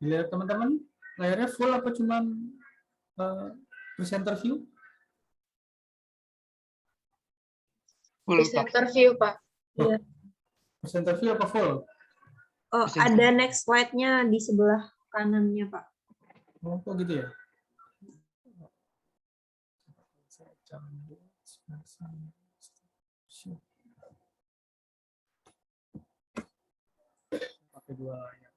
Dilihat teman-teman, layarnya full apa cuman presenter view? Full, Pak. Presenter view, Pak. Iya. Presenter view apa full? Oh, ada next slide-nya di sebelah kanannya, Pak. Oh, kok gitu ya? Pakai dua layar.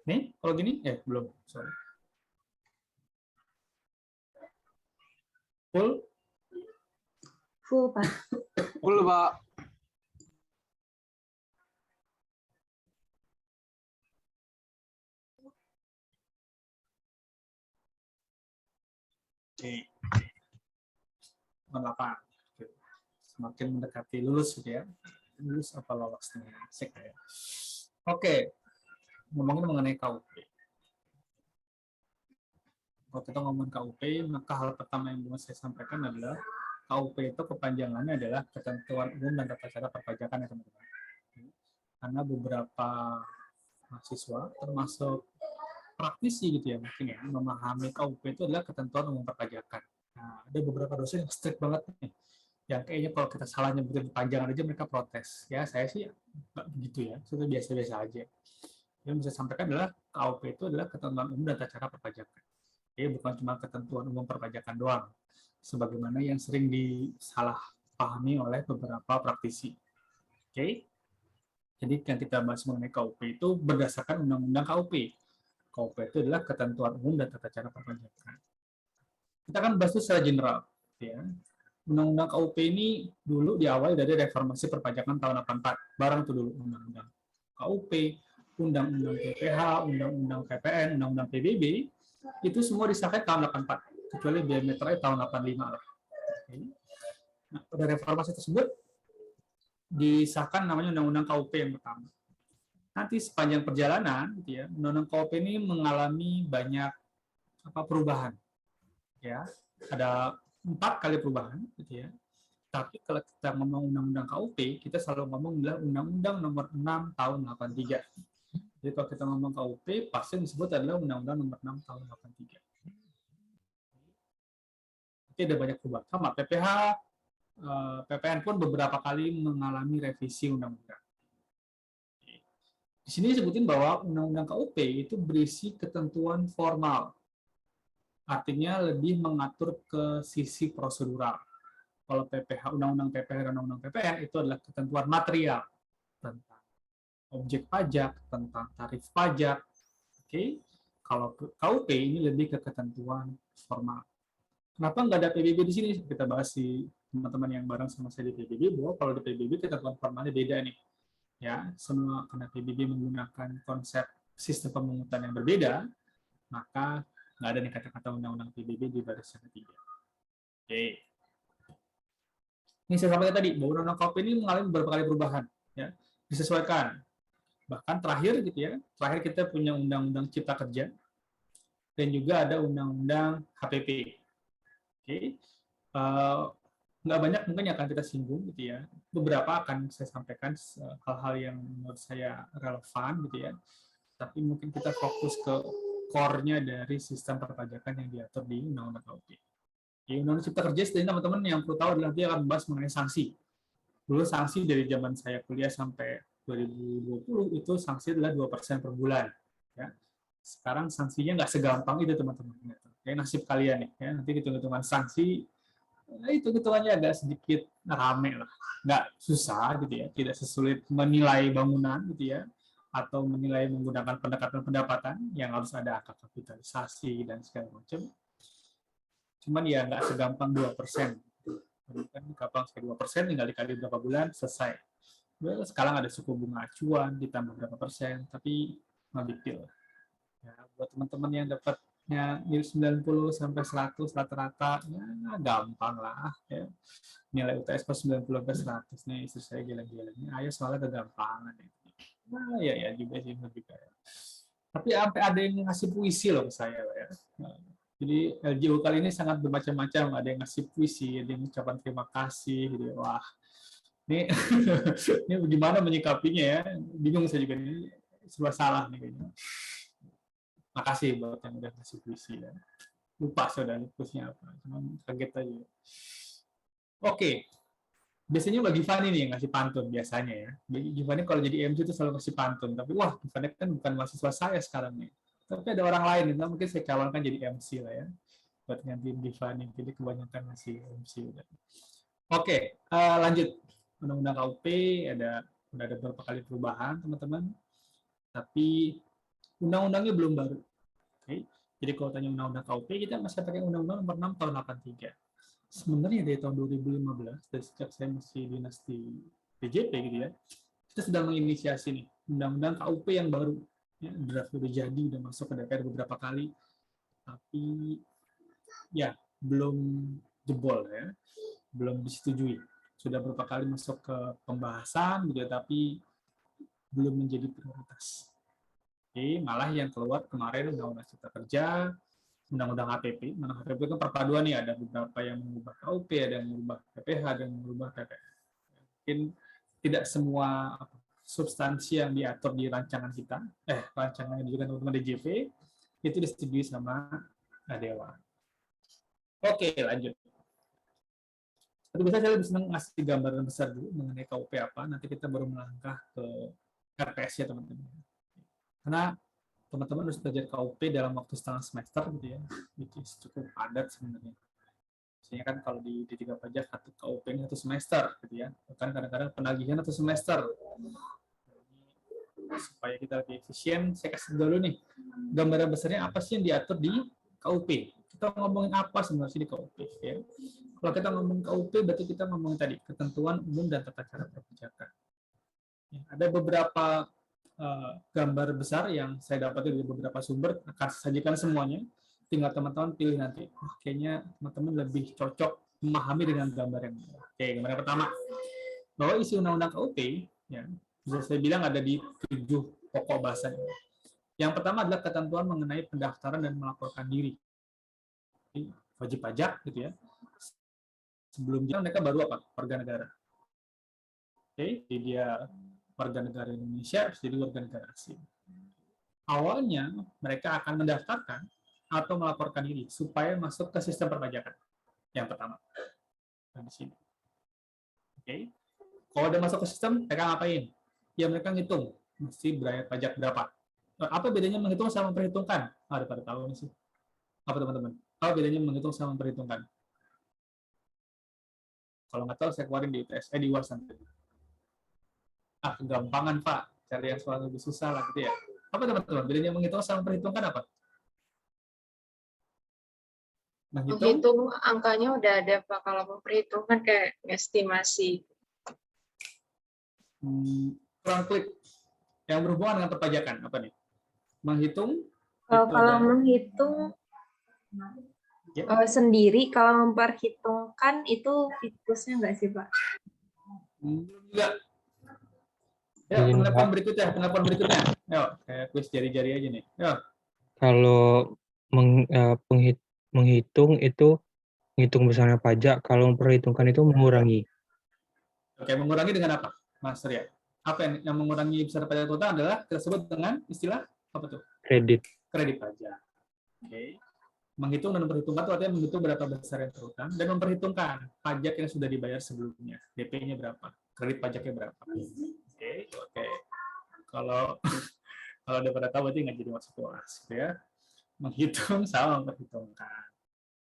Nih, kalau gini, belum, sorry. Full? Full, Pak. Full, Pak. Oke. 8. Semakin mendekati lulus gitu ya. Lulus apa lolos nih? Asik ya. Oke. Ngomongin mengenai KUP. Kalau kita ngomong KUP, maka hal pertama yang mau saya sampaikan adalah KUP itu kepanjangannya adalah Ketentuan Umum dan Tata Cara Perpajakan ya teman-teman. Karena beberapa mahasiswa, termasuk praktisi gitu ya mungkin ya, memahami KUP itu adalah Ketentuan Umum Perpajakan. Nah, ada beberapa dosen yang strict banget nih, yang kayaknya kalau kita salah nyebutin panjangan aja mereka protes. Ya saya sih nggak begitu ya, itu biasa-biasa aja. Yang bisa sampaikan adalah KUP itu adalah Ketentuan Umum dan Tata Cara Perpajakan. Jadi bukan cuma ketentuan umum perpajakan doang, sebagaimana yang sering disalahpahami oleh beberapa praktisi. Oke, jadi yang kita bahas mengenai KUP itu berdasarkan Undang-Undang KUP. KUP itu adalah Ketentuan Umum dan Tata Cara Perpajakan. Kita akan bahas itu secara general. Ya. Undang-Undang KUP ini dulu diawali dari reformasi perpajakan tahun 84. Barang itu dulu Undang-Undang KUP, Undang-Undang PPH, Undang-Undang PPN, Undang-Undang PBB, itu semua disahkan tahun 84, kecuali diameternya tahun 85 lah. Nah, pada reformasi tersebut disahkan namanya Undang-Undang KUP yang pertama. Nanti sepanjang perjalanan, gitu ya, Undang-Undang KUP ini mengalami banyak perubahan. Ya, ada 4 kali perubahan, gitu ya. Tapi kalau kita ngomong Undang-Undang KUP, kita selalu ngomong adalah Undang-Undang Nomor 6 Tahun 83. Jadi kalau kita ngomong KUP, pasti disebut adalah Undang-Undang Nomor 6 Tahun 83. Jadi ada banyak perubahan. Sama PPH, PPN pun beberapa kali mengalami revisi undang-undang. Di sini disebutin bahwa Undang-Undang KUP itu berisi ketentuan formal. Artinya lebih mengatur ke sisi prosedural. Kalau PPH, Undang-Undang PPH dan Undang-Undang PPN itu adalah ketentuan material tentang objek pajak, tentang tarif pajak. Oke, kalau KUP ini lebih ke ketentuan formal. Kenapa nggak ada PBB di sini? Kita bahas di teman-teman yang bareng sama saya di PBB, bahwa kalau di PBB ketentuan formalnya beda nih. Ya, semua karena PBB menggunakan konsep sistem pemungutan yang berbeda, maka nggak ada nih kata-kata undang-undang PBB di baris yang ketiga. Oke. Ini saya sampaikan tadi, bahwa undang-undang KUP ini mengalami beberapa kali perubahan. Ya, disesuaikan. Bahkan terakhir gitu ya, terakhir kita punya undang-undang Cipta Kerja dan juga ada undang-undang HPP. Oke. Nggak banyak mungkin yang akan kita singgung gitu ya. Beberapa akan saya sampaikan hal-hal yang menurut saya relevan gitu ya. Tapi mungkin kita fokus ke core-nya dari sistem perpajakan yang diatur di Undang-Undang KUP. Di Undang-Undang Cipta Kerja, sendiri teman-teman yang perlu tahu adalah dia akan membahas mengenai sanksi. Dulu sanksi dari zaman saya kuliah sampai 2020 itu sanksi adalah 2% per bulan. Ya. Sekarang sanksinya nggak segampang itu teman-teman. Kayak nasib kalian nih. Ya. Nanti hitung-hitungan sanksi, itu hitungannya agak sedikit rame lah. Nggak susah gitu ya. Tidak sesulit menilai bangunan gitu ya. Atau menilai menggunakan pendekatan pendapatan yang harus ada angka kapitalisasi dan segala macam. Cuman ya nggak segampang 2%. Kan gampang sekali 2%, tinggal dikali berapa bulan selesai. Sekarang ada suku bunga acuan ditambah berapa persen, tapi no big deal. Ya, buat teman-teman yang dapatnya 90 sampai 100 rata-rata, ya gampang lah. Ya. Nilai UTS pas 90 sampai 100 nih, istri saya jalan-jalannya, ayo soalnya kegampangan. Nah, ya juga sih lebih kayak. Tapi sampai ada yang ngasih puisi loh ke saya, ya. Nah, jadi LGU kali ini sangat bermacam-macam, ada yang ngasih puisi, ada yang ucapan terima kasih, gitu. Wah, ini ini bagaimana menyikapinya ya? Bingung saya juga ini, serba salah nih kayaknya. Makasih buat yang udah ngasih puisi ya. Lupa sudah puisinya apa, cuma kaget aja. Oke. Biasanya bagi Giovanni nih yang ngasih pantun biasanya ya. Giovanni kalau jadi MC itu selalu ngasih pantun, tapi wah Giovanni kan bukan mahasiswa saya sekarang nih. Tapi ada orang lain, nah mungkin saya calonkan jadi MC lah ya. Buat gantiin Giovanni, jadi kebanyakan ngasih MC udah. Oke, lanjut. Undang-undang KUP udah ada beberapa kali perubahan teman-teman. Tapi undang-undangnya belum baru. Oke. Jadi kalau tanya undang-undang KUP, kita masih pakai undang-undang nomor 6 tahun 83. Sebenarnya dari tahun 2015, dari sejak saya masih dinas di PJP gitu ya, kita sudah menginisiasi nih undang-undang KUP yang baru. Ya, draft udah jadi, udah masuk ke DPR beberapa kali, tapi ya belum jebol ya, belum disetujui. Sudah beberapa kali masuk ke pembahasan gitu ya, tapi belum menjadi prioritas. Oke, malah yang keluar kemarin undang-undang Cipta Kerja, undang-undang HPP. Undang HPP itu perpaduan nih, ada beberapa yang mengubah KUP, ada yang mengubah PPH, ada yang mengubah PPH. Mungkin tidak semua substansi yang diatur di rancangan kita, rancangan yang diajukan teman-teman DJP, itu disetujui sama Dewan. Oke, lanjut. Tapi biasanya saya lebih senang ngasih gambaran besar dulu mengenai KUP apa, nanti kita baru melangkah ke RPS ya teman-teman. Karena teman-teman harus belajar KUP dalam waktu setengah semester gitu ya, itu cukup padat sebenarnya. Biasanya kan kalau di D3 pajak satu KUP ini 1 semester gitu ya, bahkan kadang-kadang penagihan 1 semester. Supaya kita lebih efisien, saya kasih dulu nih gambaran besarnya apa sih yang diatur di KUP. Kita ngomongin apa sebenarnya di KUP ya. Kalau kita ngomong KUP berarti kita ngomongin tadi ketentuan umum dan tata cara perpajakan. Ya, ada beberapa gambar besar yang saya dapat dari beberapa sumber, akan sajikan semuanya, tinggal teman-teman pilih nanti. Kayaknya teman-teman lebih cocok memahami dengan gambar yang ini. Oke, gambar yang pertama, bahwa isi undang-undang KUP ya, bisa saya bilang ada di 7 pokok bahasan. Yang pertama adalah ketentuan mengenai pendaftaran dan melaporkan diri. Wajib pajak gitu ya. Sebelumnya mereka baru apa? Warga negara. Oke, jadi dia warga negara Indonesia, jadi warga negara asing. Awalnya mereka akan mendaftarkan atau melaporkan diri supaya masuk ke sistem perpajakan. Yang pertama. Di sini. Oke. Kalau udah masuk ke sistem, mereka ngapain? Ya mereka ngitung mesti bayar pajak berapa. Apa bedanya menghitung sama memperhitungkan? Ada pada tahu sih. Apa teman-teman? Apa bedanya menghitung sama memperhitungkan? Kalau nggak tahu saya keluarin di UTS, di UAS nanti. Kegampangan Pak, cari yang soal lebih susah lah gitu ya. Apa teman-teman? Bedanya menghitung sama memperhitungkan apa? Menghitung angkanya udah ada Pak, kalau memperhitungkan kayak estimasi. Kurang klik. Yang berhubungan dengan perpajakan apa nih? Menghitung? Kalau menghitung sendiri, kalau memperhitungkan itu fitusnya nggak sih Pak? Enggak. Ya, penerapan berikutnya. Yuk, kayak kuis jari-jari aja nih. Yuk. Kalau menghitung itu menghitung besaran pajak, kalau memperhitungkan itu mengurangi. Oke, mengurangi dengan apa, Mas Ria? Apa yang mengurangi besaran pajak total adalah kita sebut dengan istilah apa tuh? Kredit Pajak. Oke. Menghitung dan memperhitungkan itu artinya menghitung berapa besar yang terutang dan memperhitungkan pajak yang sudah dibayar sebelumnya. DP-nya berapa? Kredit pajaknya berapa? Oke. Kalau udah pada tahu berarti nggak jadi masuk UAS, gitu ya. Menghitung sama memperhitungkan.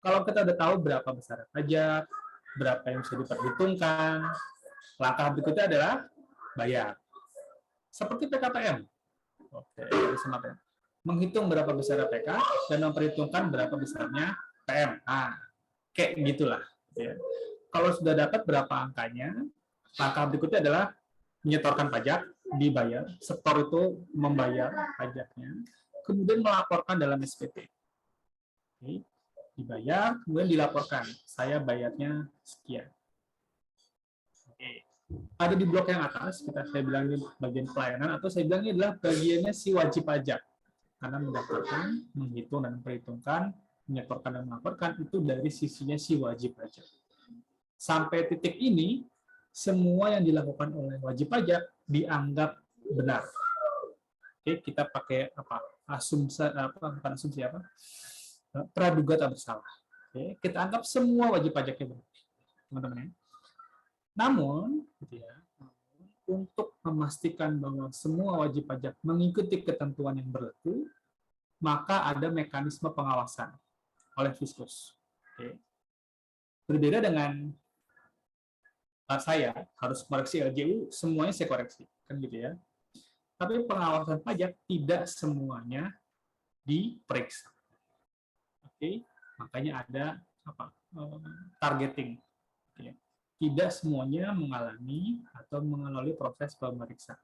Kalau kita udah tahu berapa besar pajak, berapa yang bisa diperhitungkan, langkah berikutnya adalah bayar. Seperti PKPM. Oke, semangat. Menghitung berapa besar PK dan memperhitungkan berapa besarnya PM. Kayak gitulah. Ya. Kalau sudah dapat berapa angkanya, langkah berikutnya adalah menyetorkan pajak dibayar, setor itu membayar pajaknya, kemudian melaporkan dalam SPT. Oke, dibayar, kemudian dilaporkan, saya bayarnya sekian. Oke. Ada di blok yang atas, saya bilang ini bagian pelayanan, atau saya bilang ini adalah bagiannya si wajib pajak. Karena mendaftarkan, menghitung dan memperhitungkan, menyetorkan dan melaporkan, itu dari sisinya si wajib pajak. Sampai titik ini, semua yang dilakukan oleh wajib pajak dianggap benar. Oke, kita pakai apa? Bukan asumsi apa? Praduga tak bersalah. Oke, kita anggap semua wajib pajaknya benar, teman-teman ya. Namun, gitu ya, untuk memastikan bahwa semua wajib pajak mengikuti ketentuan yang berlaku, maka ada mekanisme pengawasan oleh Fiskus. Oke. Berbeda dengan saya harus koreksi LJU, semuanya saya koreksi, kan gitu ya. Tapi pengawasan pajak tidak semuanya diperiksa. Oke, makanya ada apa? Targeting. Oke. Tidak semuanya mengalami atau mengalami proses pemeriksaan.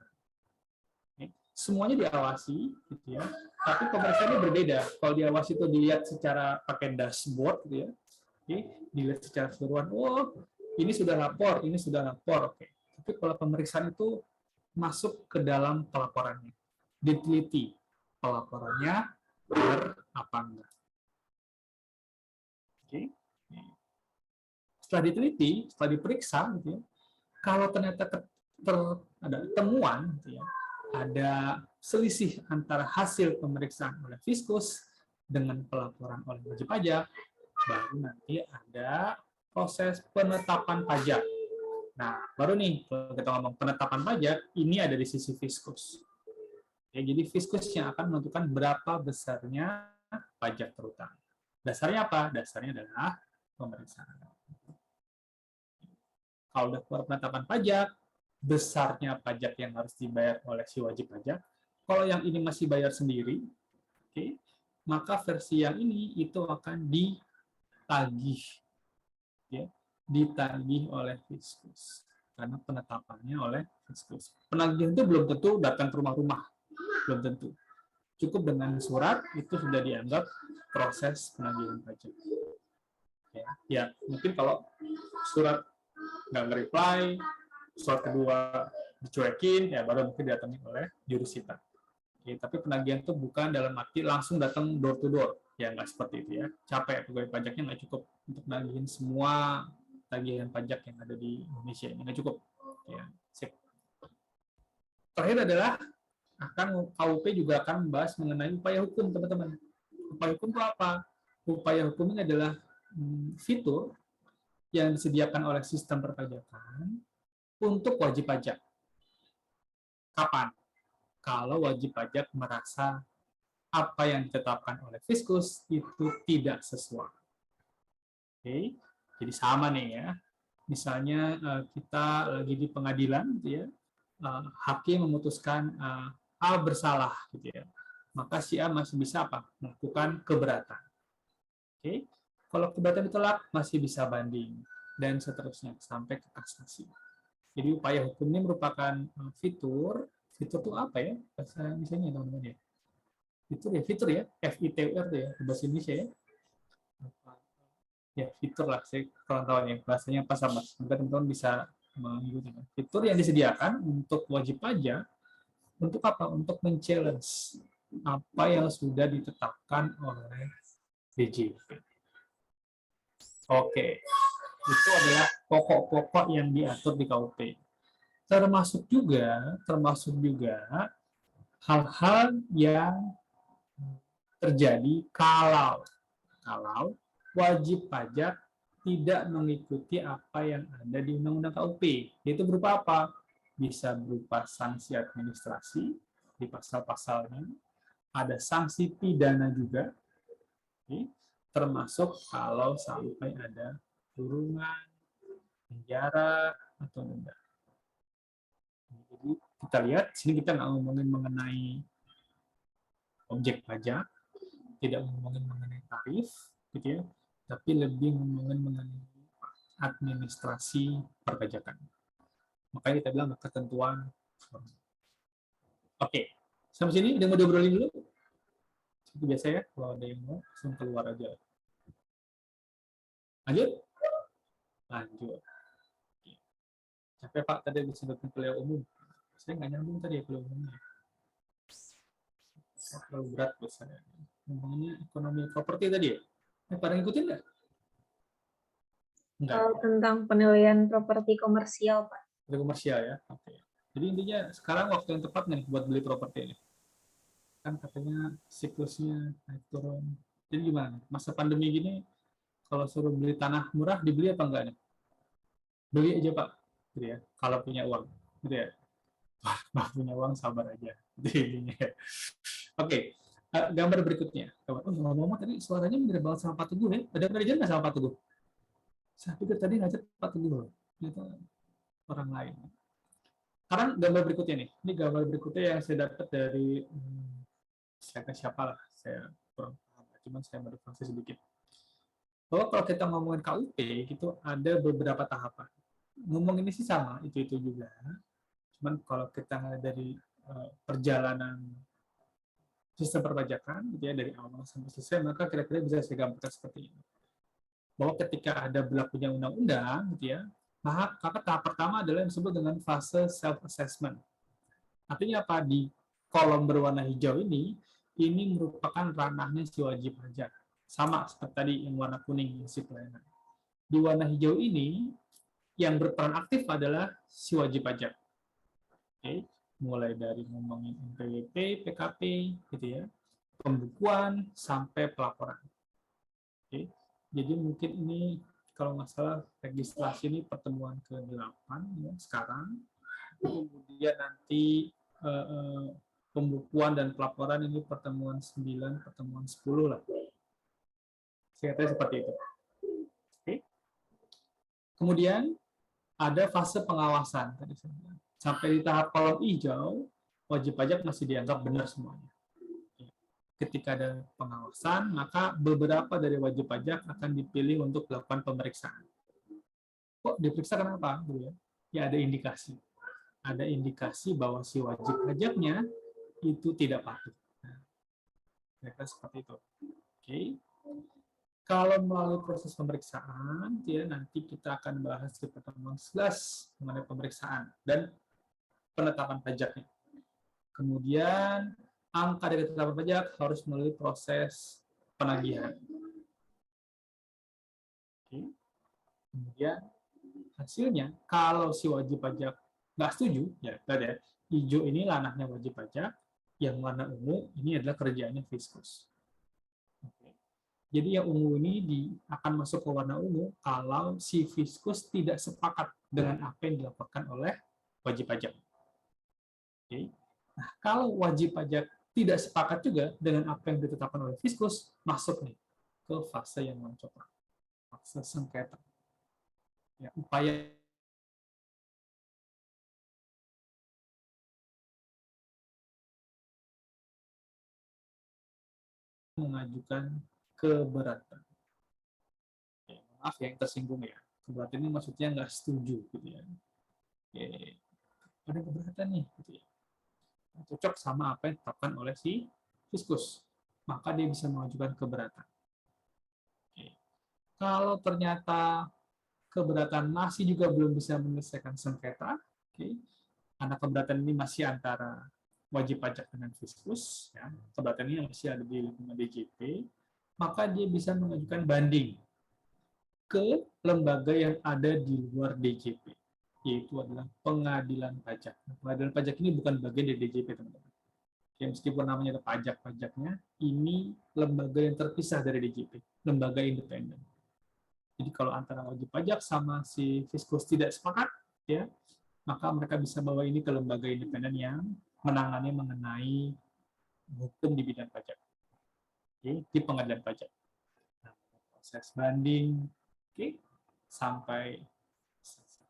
Oke. Semuanya diawasi, gitu ya. Tapi pemeriksaannya berbeda. Kalau diawasi itu dilihat secara pakai dashboard, gitu ya. Oke. Dilihat secara keseluruhan. Oh, ini sudah lapor, ini sudah lapor. Oke. Tapi kalau pemeriksaan itu masuk ke dalam pelaporannya, diteliti pelaporannya benar apa enggak. Oke. Setelah diteliti, setelah diperiksa, gitu ya, kalau ternyata ada temuan, gitu ya, ada selisih antara hasil pemeriksaan oleh Fiskus dengan pelaporan oleh wajib pajak, baru nanti ada proses penetapan pajak. Nah, baru nih kalau kita ngomong penetapan pajak, ini ada di sisi Fiskus. Ya, jadi Fiskus yang akan menentukan berapa besarnya pajak terutang. Dasarnya apa? Dasarnya adalah pemeriksaan. Kalau udah keluar penetapan pajak, besarnya pajak yang harus dibayar oleh si wajib pajak. Kalau yang ini masih bayar sendiri, okay, maka versi yang ini itu akan ditagih, ya, ditagih oleh Fiskus karena penetapannya oleh Fiskus. Penagihan itu belum tentu datang ke rumah-rumah, belum tentu. Cukup dengan surat itu sudah dianggap proses penagihan pajak. Ya, mungkin kalau surat nggak nge-reply, surat kedua dicuekin, ya baru mungkin didatangi oleh jurusita. Oke, tapi penagihan itu bukan dalam arti langsung datang door to door, ya nggak seperti itu ya. Capek pegawai pajaknya nggak cukup untuk nagihin semua tagihan pajak yang ada di Indonesia ini, nggak cukup. Ya, sip. Terakhir adalah KUP juga akan membahas mengenai upaya hukum, teman-teman. Upaya hukum itu apa? Upaya hukum ini adalah fitur yang disediakan oleh sistem perpajakan untuk wajib pajak. Kapan? Kalau wajib pajak merasa apa yang ditetapkan oleh Fiskus itu tidak sesuai. Oke, jadi sama nih ya. Misalnya kita lagi di pengadilan, gitu ya, hakim memutuskan A bersalah, gitu ya. Maka si A masih bisa apa? Melakukan keberatan. Oke, kalau keberatan ditolak masih bisa banding dan seterusnya sampai ke kasasi. Jadi upaya hukum ini merupakan fitur itu apa ya bahasa Indonesia teman-teman ya? Fitur ya, FITUR ya bahasa Indonesia ya. Ya fitur lah, saya kurang tahu ya bahasanya apa sama. Semoga teman-teman bisa mengikuti. Fitur yang disediakan untuk wajib pajak untuk apa? Untuk men-challenge apa yang sudah ditetapkan oleh DJP. Oke, itu adalah pokok-pokok yang diatur di KUP. Termasuk juga hal-hal yang terjadi kalau wajib pajak tidak mengikuti apa yang ada di Undang-Undang KUP. Itu berupa apa? Bisa berupa sanksi administrasi di pasal-pasalnya, ada sanksi pidana juga, termasuk kalau sampai ada kurungan, penjara, atau denda. Jadi kita lihat, sini kita nggak ngomongin mengenai objek pajak, tidak ngomongin mengenai tarif, gitu ya, tapi lebih ngomongin mengenai administrasi perpajakan. Makanya kita bilang ketentuan formal. Oke. Sampai sini udah mau diobrolin dulu? Seperti biasa ya, kalau ada yang mau langsung keluar aja. Lanjut? Lanjut. Capek Pak, tadi disebutkan kuliah umum. Saya nggak nyambung tadi ya kuliah umumnya. Terlalu berat buat saya. Ngomongnya ekonomi properti tadi ya? Pada ngikutin nggak? Enggak. Tentang penilaian properti komersial, Pak. Properti komersial ya? Oke. Jadi intinya sekarang waktu yang tepat nih buat beli properti ini. Kan katanya siklusnya naik turun. Jadi gimana? Masa pandemi gini, kalau suruh beli tanah murah, dibeli apa enggak nih? Beli aja Pak, gitu ya. Kalau punya uang, gitu ya. Nggak punya uang sabar aja. Intinya. Oke, gambar berikutnya. Oh, ngomong-ngomong tadi suaranya mirip banget sama Pak Teguh ya. Ada manajer nggak sama Pak Teguh? Saya pikir tadi ngajak Pak Teguh. Itu orang lain. Sekarang gambar berikutnya nih. Ini gambar berikutnya yang saya dapat dari siapa lah. Saya kurang paham. Cuman saya modifikasi sedikit. Bahwa kalau kita ngomongin KUP, itu ada beberapa tahapan. Ngomong ini sih sama, itu juga. Cuman kalau kita ngeliat dari perjalanan sistem perpajakan, gitu ya, dari awal sampai selesai, maka kira-kira bisa saya gambarkan seperti ini. Bahwa ketika ada berlakunya undang-undang, gitu ya, maka tahap pertama adalah yang disebut dengan fase self-assessment. Artinya apa? Di kolom berwarna hijau ini merupakan ranahnya si wajib pajak. Sama seperti tadi yang warna kuning, si pelayanan. Di warna hijau ini, yang berperan aktif adalah si wajib pajak. Oke. Mulai dari ngomongin NPWP, PKP, gitu ya, pembukuan, sampai pelaporan. Oke. Jadi mungkin ini, kalau nggak salah, registrasi ini pertemuan ke-8 ya, sekarang. Kemudian nanti pembukuan dan pelaporan ini pertemuan 9, pertemuan 10 lah. Saya kata seperti itu. Oke. Kemudian ada fase pengawasan tadi saya bilang. Sampai di tahap kolom hijau, wajib pajak masih dianggap benar semuanya. Ketika ada pengawasan, maka beberapa dari wajib pajak akan dipilih untuk melakukan pemeriksaan. Kok diperiksa kenapa? Ya ada indikasi. Ada indikasi bahwa si wajib pajaknya itu tidak patuh. Mereka seperti itu. Oke. Kalau melalui proses pemeriksaan, ya nanti kita akan bahas di pertemuan 11 mengenai pemeriksaan dan penetapan pajaknya. Kemudian angka dari penetapan pajak harus melalui proses penagihan. Oke. Kemudian hasilnya, kalau si wajib pajak nggak setuju, ya tadi ya, hijau ini ranahnya wajib pajak, yang warna ungu ini adalah kerjaannya fiskus. Oke. Jadi yang ungu ini akan masuk ke warna ungu kalau si fiskus tidak sepakat dengan apa yang dilaporkan oleh wajib pajak. Oke. Nah, kalau wajib pajak tidak sepakat juga dengan apa yang ditetapkan oleh fiskus, masuk nih ke fase yang mencoklat, fase sengketa. Ya, upaya mengajukan keberatan. Ya, maaf ya yang tersinggung ya. Keberatan ini maksudnya nggak setuju gitu ya. Ya, ada keberatan nih gitu ya. Cocok sama apa yang ditetapkan oleh si fiskus, maka dia bisa mengajukan keberatan. Oke. Kalau ternyata keberatan masih juga belum bisa menyelesaikan sengketa, oke, karena keberatan ini masih antara wajib pajak dengan fiskus, ya, keberatan ini masih ada di lingkungan DJP, maka dia bisa mengajukan banding ke lembaga yang ada di luar DJP, yaitu adalah pengadilan pajak. Pengadilan pajak ini bukan bagian dari DJP, teman-teman. Ya, meskipun namanya ada pajak-pajaknya, ini lembaga yang terpisah dari DJP, lembaga independen. Jadi kalau antara wajib pajak sama si fiskus tidak sepakat, ya, maka mereka bisa bawa ini ke lembaga independen yang menangani mengenai hukum di bidang pajak, oke, di pengadilan pajak. Nah, proses banding, oke, sampai selesai.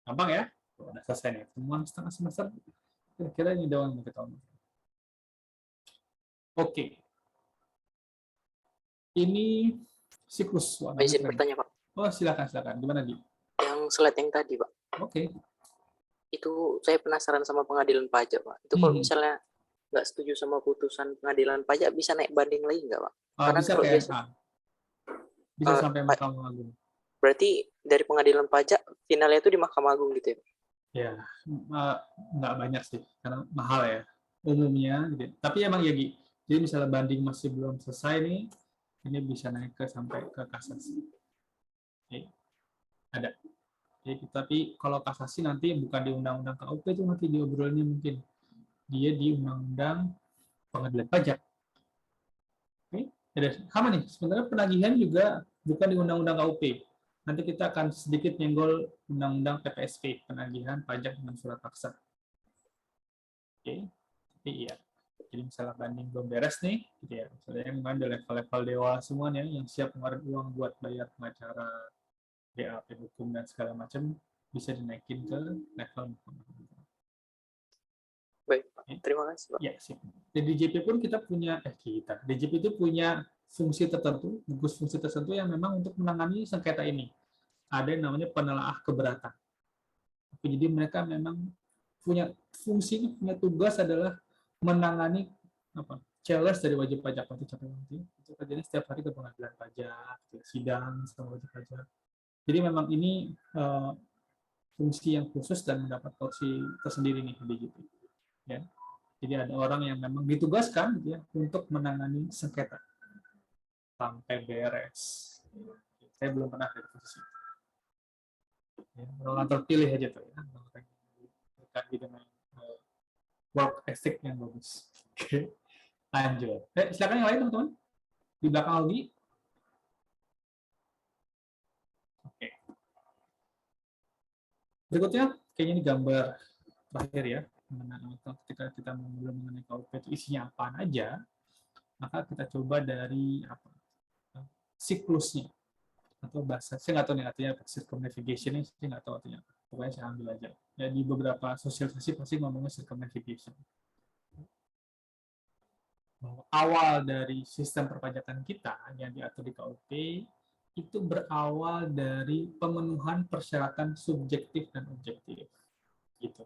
Gampang ya? Udah selesai nih. Temuan setengah semester, kira-kira ini doang yang kita omongin. Oke. Ini siklus. Izin bertanya, Pak. Oh, silakan. Gimana, Di? Yang slide yang tadi, Pak. Oke. itu saya penasaran sama pengadilan pajak, Pak. Itu kalau Hmm. misalnya nggak setuju sama putusan pengadilan pajak, bisa naik banding lagi nggak, Pak? Karena Bisa kalau ke biasa, MA, bisa eh, sampai Mahkamah Agung. berarti dari pengadilan pajak finalnya itu di Mahkamah Agung gitu ya? Ya, nggak banyak sih, karena mahal ya umumnya. Gitu. Tapi emang ya, Gi. Jadi misalnya banding masih belum selesai nih, ini bisa naik sampai ke kasasi. Oke, ada. Jadi, tapi kalau kasasi nanti bukan di undang-undang KUP, itu nanti diobrolnya mungkin dia di undang-undang pengadilan pajak. Oke, ada sama nih. Sebenarnya penagihan juga bukan di undang-undang KUP. Nanti kita akan sedikit nyenggol undang-undang PPSP, penagihan pajak dengan surat paksa. Oke, tapi iya. Jadi misalnya banding belum beres nih, gitu ya. Misalnya yang ada level-level dewa semuanya yang siap ngeluarin uang buat bayar pengacara, BAP hukum dan segala macam, bisa dinaikin ke level. Baik, Pak. Terima kasih, Pak. Ya, sih. Di DJP pun kita punya, DJP itu punya fungsi tertentu, gugus fungsi tertentu yang memang untuk menangani sengketa ini. Ada yang namanya penelaah keberatan. Jadi mereka memang punya fungsi, punya tugas adalah menangani challenge dari wajib pajak nanti. Itu kerjanya setiap hari ke pengadilan pajak, sidang sama wajib pajak. Jadi memang ini fungsi yang khusus dan mendapat porsi tersendiri nih di DJP. Ya. Jadi ada orang yang memang ditugaskan gitu ya, untuk menangani sengketa sampai beres. Saya belum pernah dari posisi itu. Ya, orang terpilih aja tuh ya, dengan work ethic yang bagus. Oke, lanjut. Silakan yang lain teman-teman di belakang lagi. Oke. Berikutnya kayaknya ini gambar terakhir ya. Ketika kita belum mengenai KUP itu isinya apa aja, maka kita coba dari siklusnya atau bahasa, saya nggak tahu nih artinya circumnavigation ini, saya nggak tahu artinya apa. Pokoknya saya ambil aja. Ya, di beberapa sosialisasi pasti ngomongnya circumnavigation. Awal dari sistem perpajakan kita yang diatur di KUP itu berawal dari pemenuhan persyaratan subjektif dan objektif. Gitu.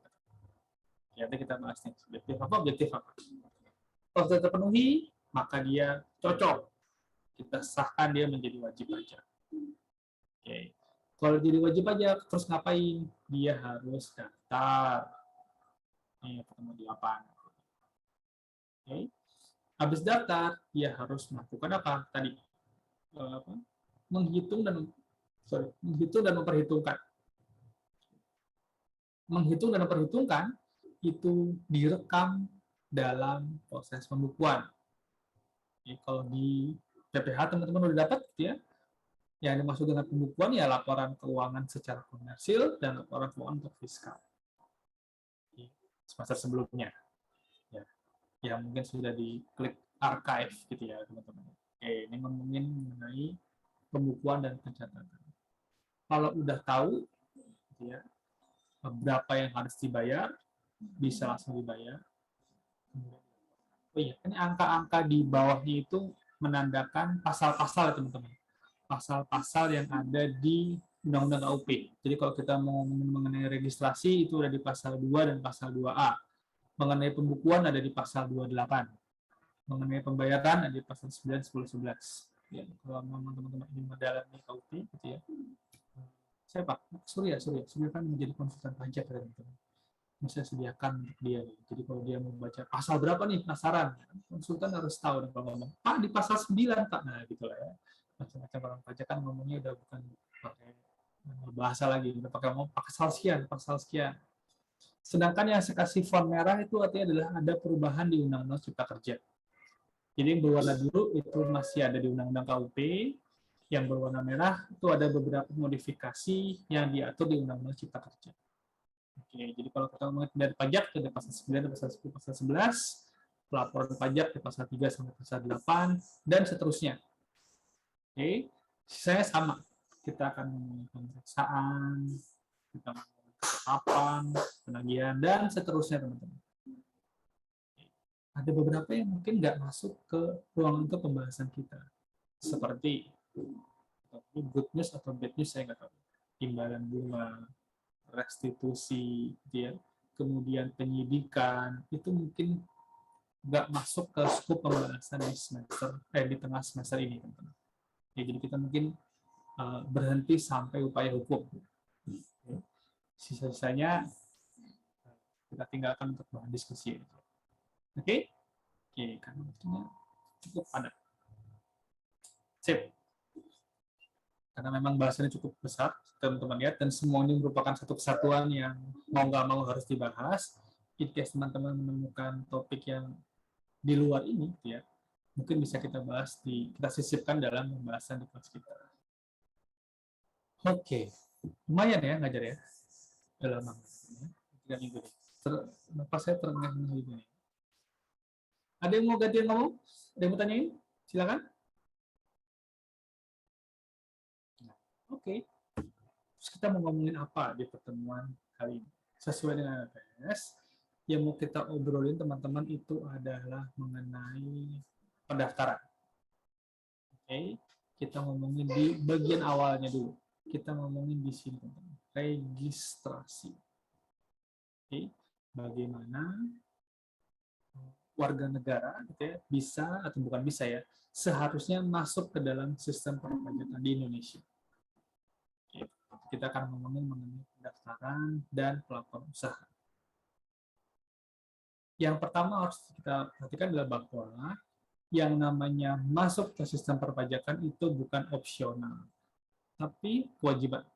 Ya, nanti kita bahas nih, subjektif apa, objektif apa. Kalau sudah terpenuhi, maka dia cocok. Kita sahkan dia menjadi wajib pajak. Oke. Kalau jadi wajib pajak, terus ngapain? Dia harus daftar. Ini ketemu di lapangan. Oke. Habis daftar, dia harus melakukan apa? Tadi menghitung dan memperhitungkan. Menghitung dan memperhitungkan itu direkam dalam proses pembukuan. Jadi, kalau di PPH teman-teman udah dapat, gitu ya. Yang dimaksud dengan pembukuan ya laporan keuangan secara komersil dan laporan keuangan untuk fiskal. Semester sebelumnya. Ya, yang mungkin sudah diklik archive gitu ya teman-teman. Oke, ini ngomongin mengenai pembukuan dan pencatatan. Kalau udah tahu gitu ya, berapa yang harus dibayar, bisa langsung dibayar. Oh iya, ini angka-angka di bawahnya itu menandakan pasal-pasal ya teman-teman. Pasal-pasal yang ada di Undang-Undang KUP. Jadi kalau kita mau mengenai registrasi itu ada di pasal 2 dan pasal 2A. Mengenai pembukuan ada di pasal 28. Mengenai pembayaran ada di pasal 9, 10, 11. Ya, kalau teman-teman ingin mendalami KUP gitu ya. Saya Pak Surya kan menjadi konsultan pajak ya teman-teman. Bisa sediakan untuk dia. Jadi kalau dia mau baca pasal berapa nih, penasaran, konsultan harus tahu. Dan kalau ngomong, Pak di pasal 9 Pak, nah gitu lah ya. Macam-macam orang pajak kan ngomongnya udah bukan pakai bahasa lagi, udah pakai ngomong pasal sekian. Sedangkan yang saya kasih font merah itu artinya adalah ada perubahan di Undang-Undang Cipta Kerja. Jadi yang berwarna biru itu masih ada di Undang-Undang KUP, yang berwarna merah itu ada beberapa modifikasi yang diatur di Undang-Undang Cipta Kerja. Oke, jadi kalau kita ngomongin dari pajak ada pasal 9, pasal 10, pasal 11, pelaporan pajak di pasal 3 sampai pasal 8 dan seterusnya. Oke, saya sama. Kita akan ngomongin pemeriksaan, kita ngomongin ketetapan, penagihan dan seterusnya teman-teman. Ada beberapa yang mungkin nggak masuk ke ruang untuk pembahasan kita, seperti good news atau bad news saya nggak tahu, timbalan bunga, restitusi, gitu ya. Kemudian penyidikan, itu mungkin nggak masuk ke skop pembahasan di tengah semester ini, teman-teman. Ya, jadi kita mungkin berhenti sampai upaya hukum. Sisa-sisanya kita tinggalkan untuk bahan diskusi. Oke? Oke, karena waktunya cukup padat. Sip. Karena memang bahasannya cukup besar, teman-teman lihat, dan semuanya merupakan satu kesatuan yang mau nggak mau harus dibahas. In case teman-teman menemukan topik yang di luar ini, ya, mungkin bisa kita bahas kita sisipkan dalam pembahasan di kelas kita. Oke, lumayan ya ngajar ya, udah lama, 3 minggu nih. Kenapa saya terengah-engah ini? Ada yang mau ganti yang ngomong? Ada yang mau tanyain? Silakan. Oke. Terus kita mau ngomongin apa di pertemuan kali ini? Sesuai dengan APS, yang mau kita obrolin teman-teman itu adalah mengenai pendaftaran. Oke, kita ngomongin di bagian awalnya dulu. Kita ngomongin di sini, teman-teman. Registrasi. Oke, bagaimana warga negara gitu ya, bisa atau bukan bisa ya, seharusnya masuk ke dalam sistem perpajakan di Indonesia. Oke, kita akan ngomongin mengenai pendaftaran dan pelaporan usaha. Yang pertama harus kita perhatikan adalah bahwa yang namanya masuk ke sistem perpajakan itu bukan opsional, tapi kewajiban.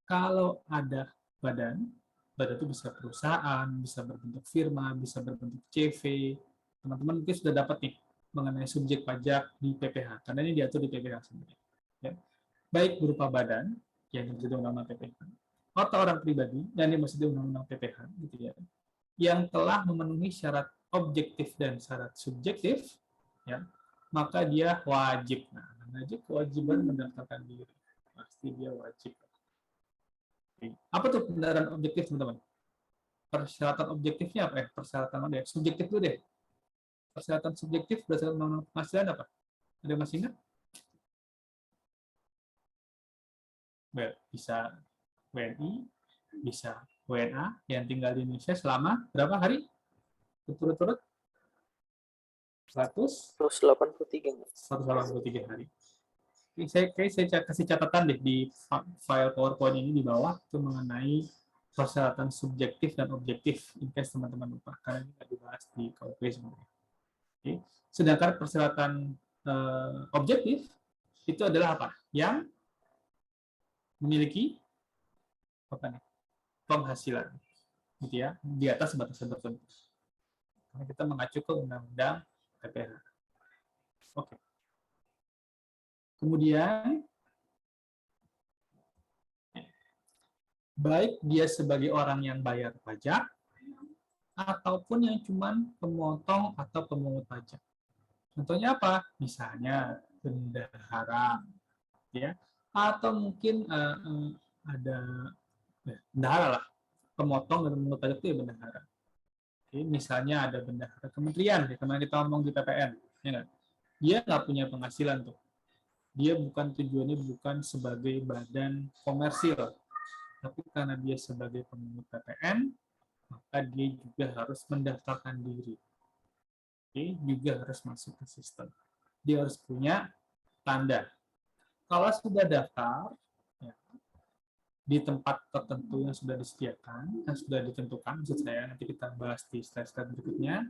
Kalau ada badan itu bisa perusahaan, bisa berbentuk firma, bisa berbentuk CV. Teman-teman mungkin sudah dapat nih mengenai subjek pajak di PPH, karena ini diatur di PPH sendiri. Ya. Baik berupa badan, yang dimaksud undang-undang PPH, atau orang pribadi, yang dimaksud undang-undang PPH, gitu ya, yang telah memenuhi syarat objektif dan syarat subjektif, ya, maka dia wajib. Nah, kewajiban mendaftarkan diri. Pasti dia wajib. Apa tuh pendaftaran objektif, teman-teman? Persyaratan objektifnya apa? Persyaratan deh. Subjektif dulu deh. Persyaratan subjektif berdasarkan undang-undang penghasilan apa? Ada yang masih ingat? Bisa WNI, bisa WNA yang tinggal di Indonesia selama berapa hari? Berturut-turut? 183. 183 hari. Saya kasih catatan deh di file PowerPoint ini di bawah itu mengenai persyaratan subjektif dan objektif, in case teman-teman lupa, karena ini nggak dibahas di KUP sebenarnya. Okay. Sedangkan persyaratan objektif itu adalah apa? Yang memiliki apa nih? Penghasilan, gitu ya, di atas batas tertentu. Karena kita mengacu ke undang-undang PPH. Oke. Kemudian, baik dia sebagai orang yang bayar pajak, ataupun yang cuman pemotong atau pemungut pajak. Contohnya apa? Misalnya bendahara, ya, atau mungkin ada bendahara lah, pemotong dan pemungut pajak itu ya bendahara. Oke, misalnya ada bendahara kementerian, ya, kemarin kita ngomong di PPN, ya nggak? Dia nggak punya penghasilan tuh. Dia tujuannya bukan sebagai badan komersil, tapi karena dia sebagai pemungut PPN, maka dia juga harus mendaftarkan diri. Oke, juga harus masuk ke sistem. Dia harus punya tanda. Kalau sudah daftar, ya, di tempat tertentu yang sudah disediakan, yang sudah ditentukan, maksud saya, nanti kita bahas di slide-slide berikutnya,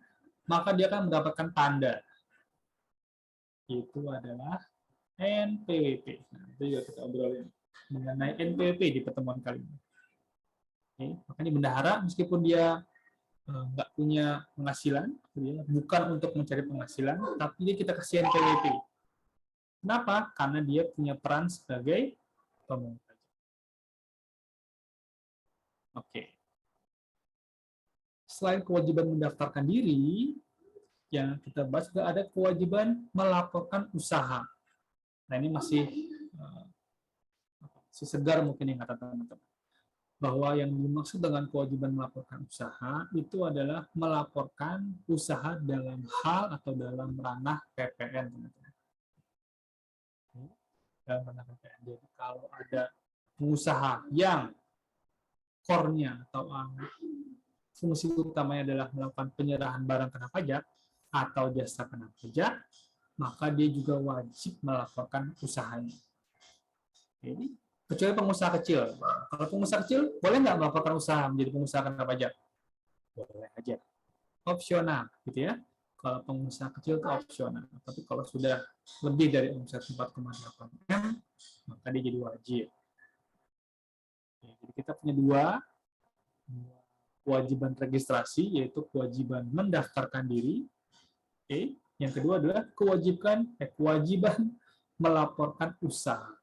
maka dia akan mendapatkan tanda. Itu adalah NPWP. Nah, itu juga kita obrolin mengenai NPWP di pertemuan kali ini. Oke, makanya bendahara, meskipun dia nggak punya penghasilan, bukan untuk mencari penghasilan, tapi dia kita kasih NPWP. Kenapa? Karena dia punya peran sebagai pemungut pajak. Oke. Selain kewajiban mendaftarkan diri, yang kita bahas juga ada kewajiban melaporkan usaha. Nah, ini masih segar mungkin ingatan teman-teman. Bahwa yang dimaksud dengan kewajiban melaporkan usaha itu adalah melaporkan usaha dalam hal atau dalam ranah PPN, teman-teman. Dalam ranah PPN. Jadi kalau ada pengusaha yang core-nya atau fungsi utamanya adalah melakukan penyerahan barang kena pajak atau jasa kena pajak, maka dia juga wajib melaporkan usahanya. Jadi, kecuali pengusaha kecil. Kalau pengusaha kecil, boleh nggak melaporkan usaha menjadi pengusaha kena pajak? Boleh aja. Opsional, gitu ya. Kalau pengusaha kecil itu opsional. Tapi kalau sudah lebih dari omset 4,8 M, maka dia jadi wajib. Jadi kita punya dua kewajiban registrasi, yaitu kewajiban mendaftarkan diri. Oke. Yang kedua adalah kewajiban melaporkan usaha.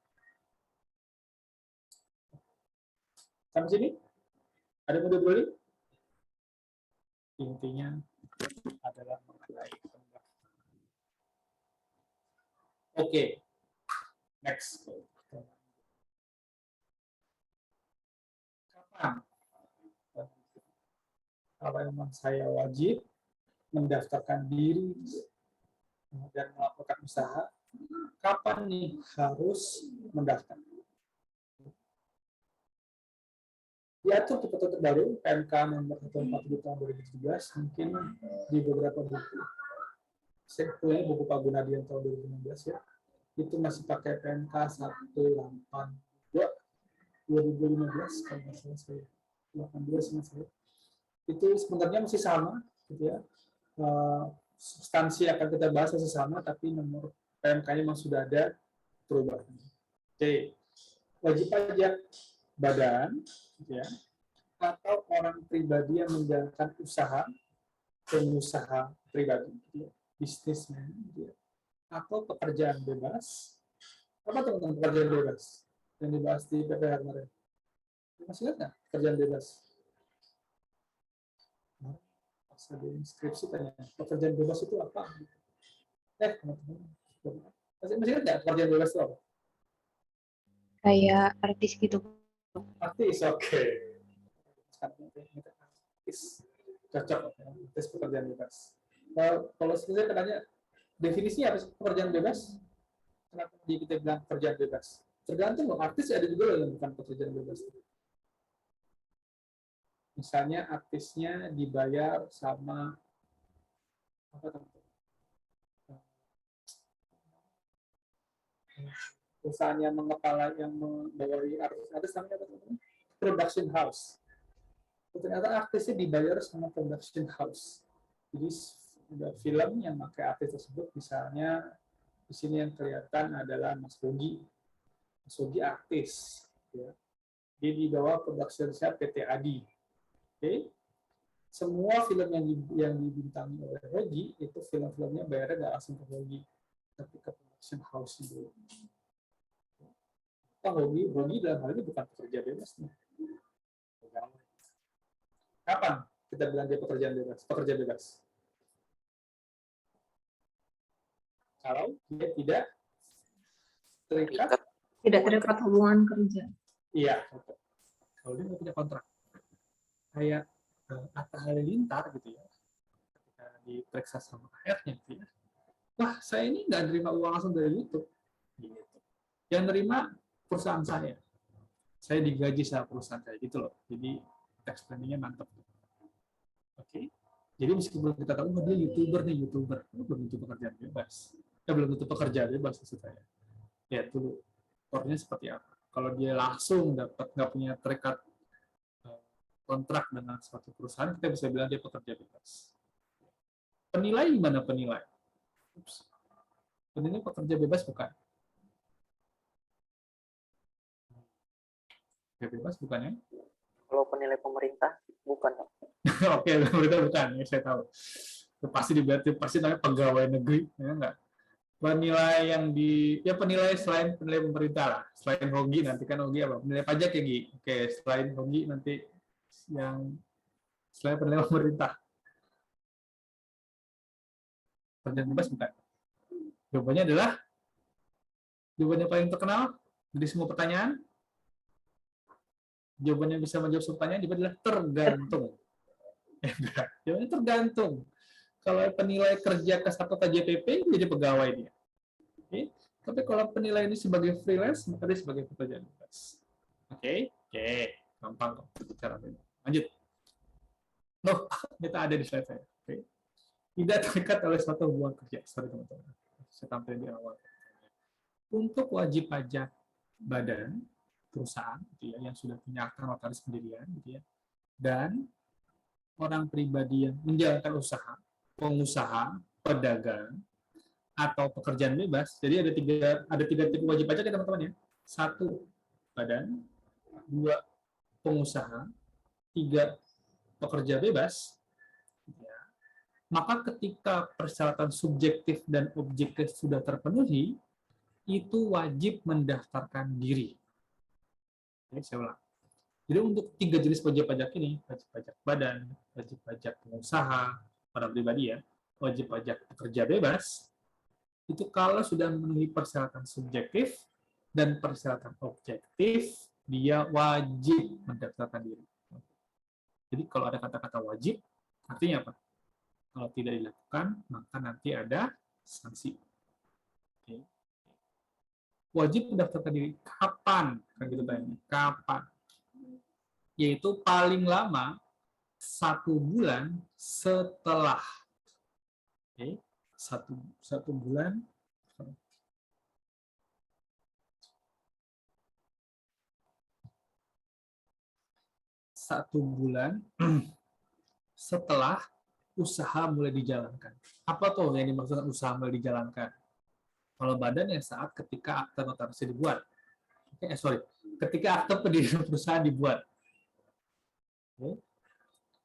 Sampai sini? Ada yang mau dibeli? Intinya adalah mengenai pendaftaran. Oke. Next. Kapan? Kalau memang saya wajib mendaftarkan diri dan melaporkan usaha, kapan nih harus mendaftar? Diatur di Ketentuan Baru PMK nomor 140 tahun 2017, mungkin di beberapa buku. Saya punya buku Pak Gunadian tahun 2016 ya. Itu masih pakai PMK 182 2015 kalau nggak salah saya. 82 sama saya. Itu sebenarnya masih sama gitu ya. Substansi akan kita bahas masih sama, tapi nomor PMK-nya memang sudah ada perubahan. Oke. Wajib pajak badan, gitu ya, atau orang pribadi yang menjalankan usaha, pengusaha pribadi, gitu ya, bisnismen, gitu ya, atau pekerjaan bebas. Apa teman-teman pekerjaan bebas yang dibahas di PPH kemarin? Masih ingat nggak pekerjaan bebas? Pas ada inskripsi tanya, pekerjaan bebas itu apa? Teman-teman, masih ingat nggak pekerjaan bebas itu apa? Kayak artis gitu. Artis, oke. Artis, cocok. Artis pekerjaan bebas. Kalau saya tanya, definisinya apa sih pekerjaan bebas? Kenapa kita bilang pekerjaan bebas? Tergantung loh, artis ada juga loh yang bukan pekerjaan bebas. Misalnya artisnya dibayar sama apa teman-teman? Perusahaan yang mengepala yang membawai artis namanya apa teman-teman? Production house. Ternyata artisnya dibayar sama production house. Jadi ada film yang pakai artis tersebut, misalnya di sini yang kelihatan adalah Mas Bogi. Mas Bogi artis. Ya. Dia di bawah production PT Adi. Oke. Semua film yang dibintangi oleh Bogi itu film-filmnya bayarnya nggak langsung ke Bogi, tapi ke production house dulu. Bogi dalam hal ini bukan pekerja bebas. Kapan kita bilang dia pekerja bebas? Kalau dia tidak terdapat hubungan kerja. Iya. Kalau dia nggak punya kontrak. Kayak Atta Halilintar gitu ya. Ketika diperiksa sama HR-nya gitu ya. Wah, saya ini nggak nerima uang langsung dari YouTube. Gitu. Yang nerima perusahaan saya. Saya digaji sama perusahaan saya gitu loh. Jadi tax planning-nya mantap. Oke. Jadi meskipun kita tahu dia YouTuber, belum tentu pekerjaan bebas. Belum tentu pekerja bebas maksud saya. Lihat dulu core-nya seperti apa. Kalau dia langsung dapat nggak punya terikat kontrak dengan suatu perusahaan, kita bisa bilang dia pekerja bebas. Penilai gimana penilai? Penilai pekerja bebas bukan? Bebas bukan ya? Kalau penilai pemerintah bukan. Oke, pemerintah bukan, ya saya tahu. Pasti namanya pegawai negeri, ya enggak? Penilai yang penilai selain penilai pemerintah lah, selain Hogi nanti kan Hogi apa? Penilai pajak ya Gi. Oke, selain Hogi nanti yang selain penilai pemerintah. Pekerjaan bebas bukan? Jawabannya paling terkenal dari semua pertanyaan. Jawabannya bisa menjawab semua pertanyaan, jawabannya adalah tergantung. Jawabannya tergantung. Kalau penilai kerja ke satu KJPP, jadi pegawai dia. Oke. Tapi kalau penilai ini sebagai freelance, maka dia sebagai pekerjaan bebas. Oke, gampang kok. secara beda. Lanjut. Loh, kita ada di slide saya. Oke. Tidak terikat oleh suatu hubungan kerja. Sorry teman-teman. Saya tampilin di awal. Untuk wajib pajak badan perusahaan gitu ya, yang sudah punya akta notaris pendirian gitu ya, dan orang pribadi yang menjalankan usaha, pengusaha, pedagang, atau pekerjaan bebas. Jadi ada tiga tipe wajib pajak ya teman-teman ya. 1, badan. 2, pengusaha. 3, pekerja bebas. Ya. Maka ketika persyaratan subjektif dan objektif sudah terpenuhi, itu wajib mendaftarkan diri. Oke, saya ulang. Jadi untuk 3 jenis wajib pajak ini, wajib pajak badan, wajib pajak pengusaha, orang pribadi ya, wajib pajak pekerja bebas, itu kalau sudah memenuhi persyaratan subjektif dan persyaratan objektif, dia wajib mendaftarkan diri. Jadi kalau ada kata-kata wajib, artinya apa? Kalau tidak dilakukan, maka nanti ada sanksi. Oke. Wajib mendaftarkan diri kapan? Kan gitu tanya. Kapan? Yaitu paling lama 1 bulan setelah. Oke. 1 bulan 1 bulan setelah usaha mulai dijalankan. Apa tuh yang dimaksudkan usaha mulai dijalankan? Kalau badan yang saat ketika akta notaris dibuat. Ketika akta pendirian perusahaan dibuat.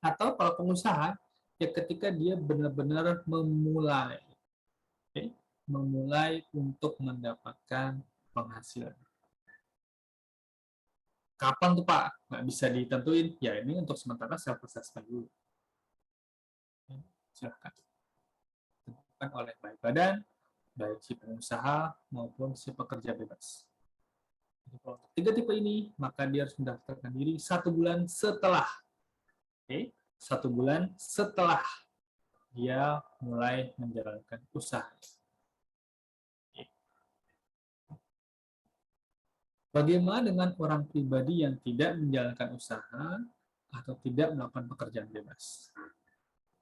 Atau kalau pengusaha, ya ketika dia benar-benar memulai. Memulai untuk mendapatkan penghasilan. Kapan tuh Pak? Nggak bisa ditentuin. Ya ini untuk sementara self-assessment dulu. Silakan. Tentukan oleh baik badan, baik si pengusaha maupun si pekerja bebas. Jadi kalau 3 tipe ini, maka dia harus mendaftarkan diri 1 bulan setelah. Oke, 1 bulan setelah dia mulai menjalankan usaha. Bagaimana dengan orang pribadi yang tidak menjalankan usaha atau tidak melakukan pekerjaan bebas?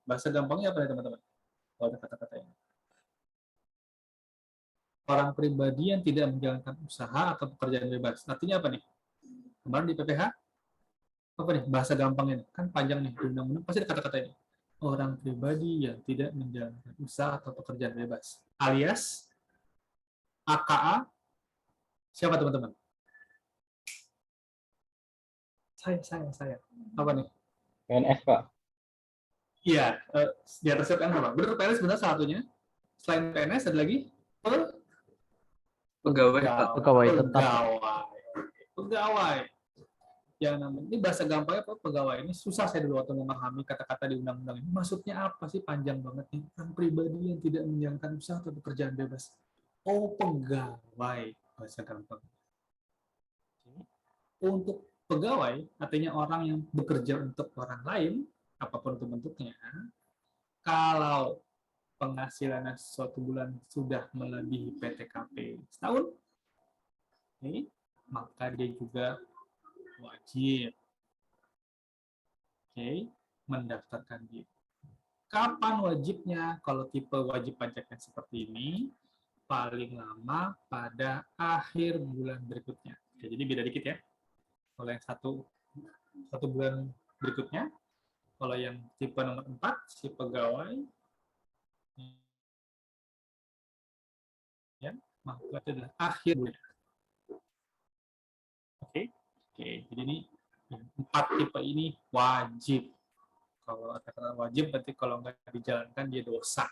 Bahasa gampangnya apa ya teman-teman? Kalau ada kata-kata ini. Orang pribadi yang tidak menjalankan usaha atau pekerjaan bebas. Artinya apa nih? Kemarin di PPH, apa nih? Bahasa gampangnya nih. Kan panjang nih. Undang-undang pasti ada kata-kata ini. Orang pribadi yang tidak menjalankan usaha atau pekerjaan bebas. Alias AKA, siapa teman-teman? Saya. Apa nih? PNS, Pak. Iya, di atasnya PNS apa? Benar, PNS benar satunya. Selain PNS ada lagi? Pegawai Yang namanya ini bahasa gampangnya apa? Pegawai. Ini susah saya dulu waktu memahami kata-kata di undang-undang ini. Maksudnya apa sih? Panjang banget nih. Orang pribadi yang tidak menjalankan usaha atau pekerjaan bebas. Oh, pegawai. Bahasa gampang. Untuk pegawai, artinya orang yang bekerja untuk orang lain, apapun itu bentuknya, kalau penghasilannya suatu bulan sudah melebihi PTKP setahun, maka dia juga wajib mendaftarkan diri. Kapan wajibnya? Kalau tipe wajib pajaknya seperti ini, paling lama pada akhir bulan berikutnya. Jadi beda dikit ya. Kalau yang satu bulan berikutnya, kalau yang tipe nomor 4, si pegawai, ya, maka itu adalah akhir bulan. Oke, jadi ini 4 tipe ini wajib. Kalau kata wajib, berarti kalau nggak dijalankan dia dosa.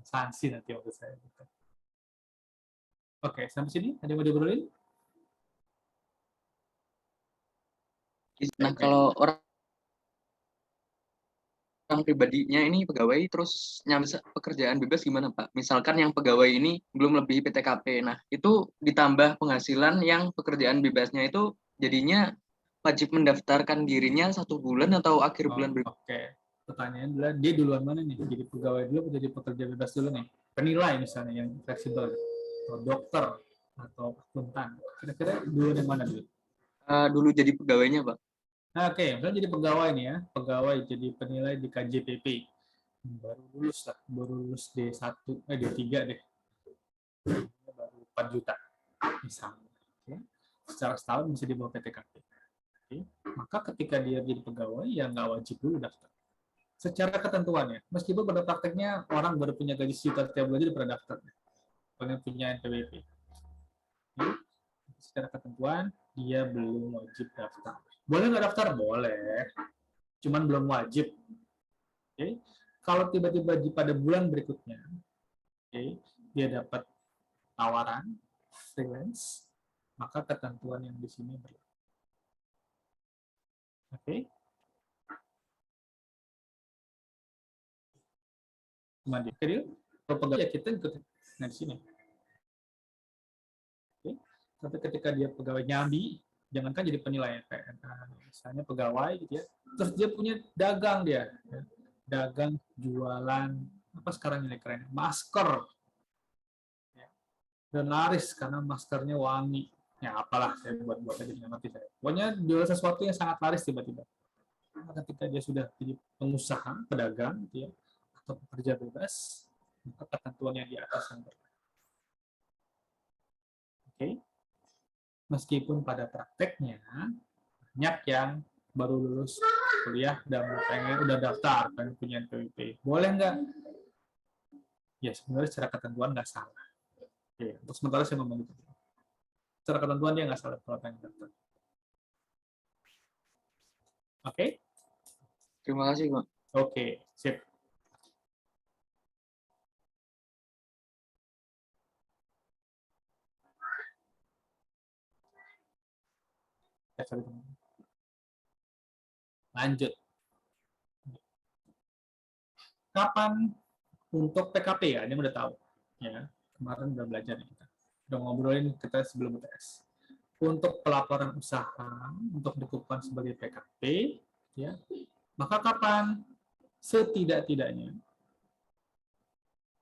Sanksi nanti waktu saya. Oke, sampai sini ada yang mau diobrolin? Nah, kalau orang pribadinya ini pegawai terus nyampe pekerjaan bebas gimana Pak? Misalkan yang pegawai ini belum lebih PTKP. Nah, itu ditambah penghasilan yang pekerjaan bebasnya itu jadinya wajib mendaftarkan dirinya 1 bulan atau akhir bulan berikutnya. Oke. Pertanyaannya adalah dia duluan mana nih? Jadi pegawai dulu atau jadi pekerja bebas dulu nih? Penilai misalnya yang fleksibel, atau dokter, atau akuntan. Kira-kira duluan yang mana dulu? Dulu jadi pegawainya, Pak. Nah, oke, misalnya jadi pegawai nih ya, pegawai jadi penilai di KJPP. Baru lulus D1, D3 deh. Baru 4 juta misalnya. Oke. Secara setahun bisa di bawah PTKP. Oke. Maka ketika dia jadi pegawai, ya nggak wajib dulu daftar. Secara ketentuannya, meskipun pada prakteknya orang baru punya gaji sejuta setiap bulan jadi pada daftar. Pengen punya NPWP. Oke. Secara ketentuan, dia belum wajib daftar. Boleh nggak daftar? Boleh. Cuman belum wajib. Oke. Kalau tiba-tiba pada bulan berikutnya, oke, dia dapat tawaran freelance, maka ketentuan yang di sini berlaku. Oke. Kemudian, kalau pegawai ya kita ikut nah di sini. Oke. Tapi ketika dia pegawai nyambi, jangankan jadi penilai misalnya pegawai gitu ya, terus dia punya dagang dia, dagang jualan apa sekarang ini keren, masker, dan laris karena maskernya wangi, ya apalah saya buat aja nggak ngerti saya. Pokoknya jual sesuatu yang sangat laris tiba-tiba. Ketika dia sudah jadi pengusaha, pedagang gitu ya, atau pekerja bebas, maka ketentuan yang di atas yang berlaku. Oke. Meskipun pada prakteknya banyak yang baru lulus kuliah dan pengen udah daftar, pengen punya NPWP. Boleh nggak? Ya sebenarnya secara ketentuan nggak salah. Oke, untuk sementara saya ngomong gitu. Secara ketentuan dia nggak salah kalau pengen daftar. Oke? Terima kasih, Pak. Oke, sip. Lanjut. Kapan untuk PKP ya? Ini udah tahu. Ya, kemarin udah belajar kita. Udah ngobrolin kita sebelum UTS. Untuk pelaporan usaha untuk dikukuhkan sebagai PKP, ya, maka kapan? Setidak-tidaknya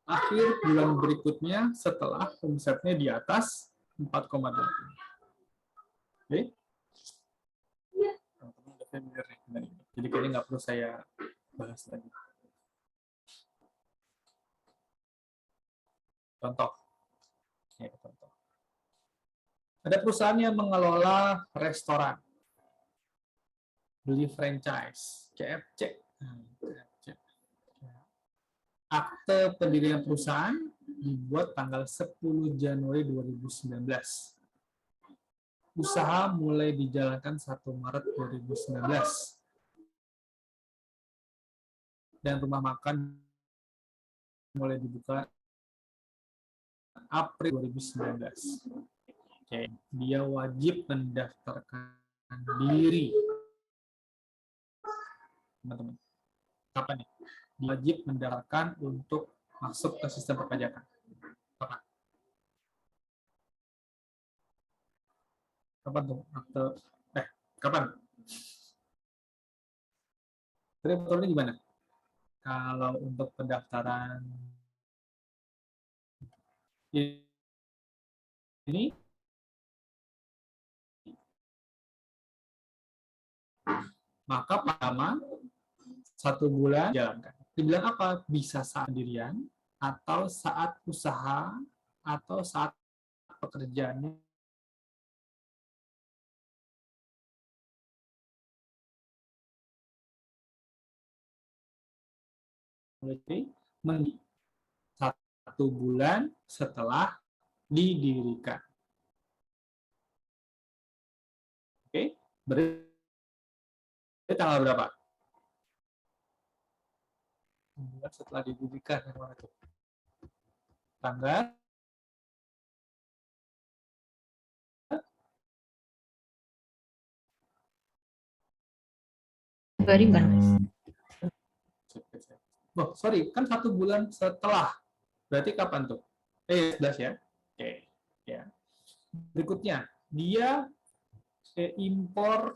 akhir bulan berikutnya setelah omsetnya di atas 4,8. Oke? Teman-teman udah familiar dengan ini. Jadi kayaknya nggak perlu saya bahas lagi. Contoh. Ya, contoh. Ada perusahaan yang mengelola restoran, beli franchise, CFC. Akte pendirian perusahaan dibuat tanggal 10 Januari 2019. Usaha mulai dijalankan 1 Maret 2019. Dan rumah makan mulai dibuka April 2019. Oke, dia wajib mendaftarkan diri. Teman-teman. Kapan nih? Wajib mendaftarkan untuk masuk ke sistem perpajakan. Kapan? Kapan tuh? Kapan? Jadi betulnya gimana? Kalau untuk pendaftaran ini maka pertama 1 bulan jalankan. Dibilang apa? Bisa saat sendirian, atau saat usaha, atau saat pekerjaannya mulai 1 bulan setelah didirikan. Oke, berarti tanggal berapa? Setelah didirikan, tanggal oh, sorry, kan 1 bulan setelah. Berarti kapan tuh? 11 ya. Oke, ya. Berikutnya, dia impor